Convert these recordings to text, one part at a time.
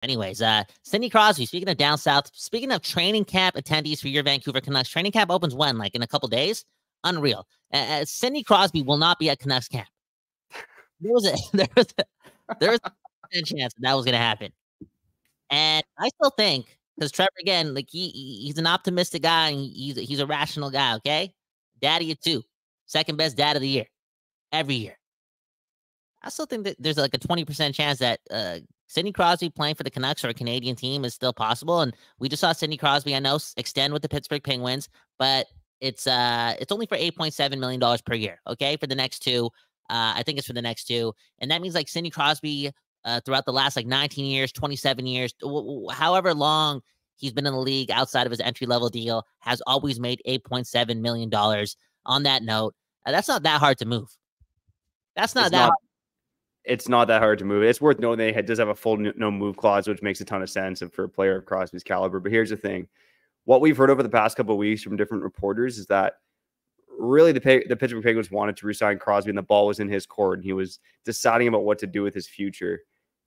Anyways, Sidney Crosby, speaking of down south, speaking of training camp attendees for your Vancouver Canucks, training camp opens when? Like in a couple days? Unreal. Sidney Crosby will not be at Canucks camp. There was a chance that was going to happen. And I still think, because Trevor, again, like he's an optimistic guy, and he's a rational guy, okay? Daddy of two. Second best dad of the year. Every year. I still think that there's like a 20% chance that Sidney Crosby playing for the Canucks or a Canadian team is still possible. And we just saw Sidney Crosby, I know, extend with the Pittsburgh Penguins, but it's only for $8.7 million per year, okay? For the next two. I think it's for the next two. And that means like Sidney Crosby throughout the last like 19 years, 27 years, however long he's been in the league outside of his entry-level deal, has always made $8.7 million. On that note, that's not that hard to move. That's not hard. It's not that hard to move. It's worth noting that he does have a full no move clause, which makes a ton of sense for a player of Crosby's caliber. But here's the thing. What we've heard over the past couple of weeks from different reporters is that really the Pittsburgh Penguins wanted to resign Crosby, and the ball was in his court, and he was deciding about what to do with his future.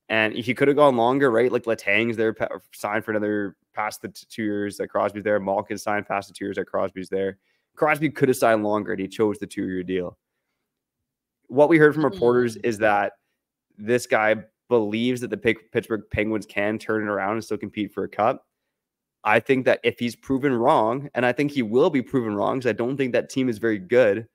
And he could have gone longer, right? Like Letang's there, signed for another past the 2 years that Crosby's there. Malkin signed past the 2 years that Crosby's there. Crosby could have signed longer, and he chose the 2-year deal. What we heard from reporters is that this guy believes that the Pittsburgh Penguins can turn it around and still compete for a cup. I think that if he's proven wrong, and I think he will be proven wrong because I don't think that team is very good,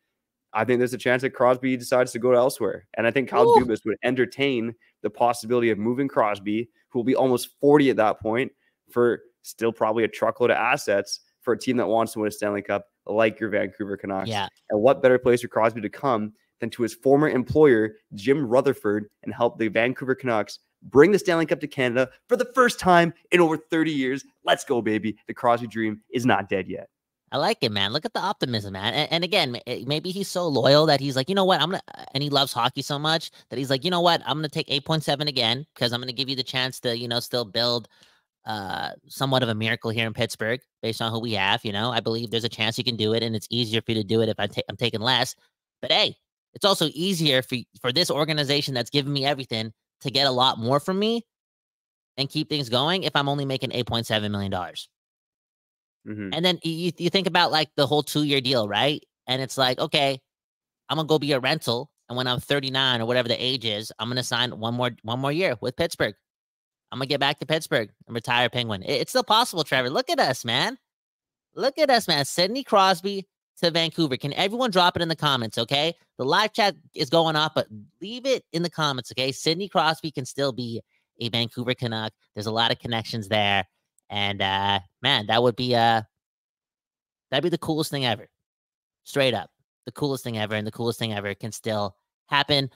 I think there's a chance that Crosby decides to go elsewhere. And I think Kyle Dubas would entertain the possibility of moving Crosby, who will be almost 40 at that point, for still probably a truckload of assets for a team that wants to win a Stanley Cup like your Vancouver Canucks. Yeah. And what better place for Crosby to come than to his former employer, Jim Rutherford, and help the Vancouver Canucks bring the Stanley Cup to Canada for the first time in over 30 years. Let's go, baby. The Crosby dream is not dead yet. I like it, man. Look at the optimism, man. And again, maybe he's so loyal that he's like, you know what, and he loves hockey so much that he's like, you know what, I'm going to take 8.7 again because I'm going to give you the chance to, still build somewhat of a miracle here in Pittsburgh based on who we have. I believe there's a chance you can do it, and it's easier for you to do it if I'm taking less. But hey, it's also easier for this organization that's giving me everything to get a lot more from me and keep things going if I'm only making $8.7 million. Mm-hmm. And then you think about like the whole 2-year deal, right? And it's like, okay, I'm going to go be a rental. And when I'm 39 or whatever the age is, I'm going to sign one more year with Pittsburgh. I'm going to get back to Pittsburgh and retire Penguin. It's still possible, Trevor. Look at us, man. Look at us, man. Sidney Crosby to Vancouver. Can everyone drop it in the comments, okay? The live chat is going off, but leave it in the comments, okay? Sidney Crosby can still be a Vancouver Canuck. There's a lot of connections there. And, man, that'd be the coolest thing ever. Straight up. The coolest thing ever, and the coolest thing ever can still happen.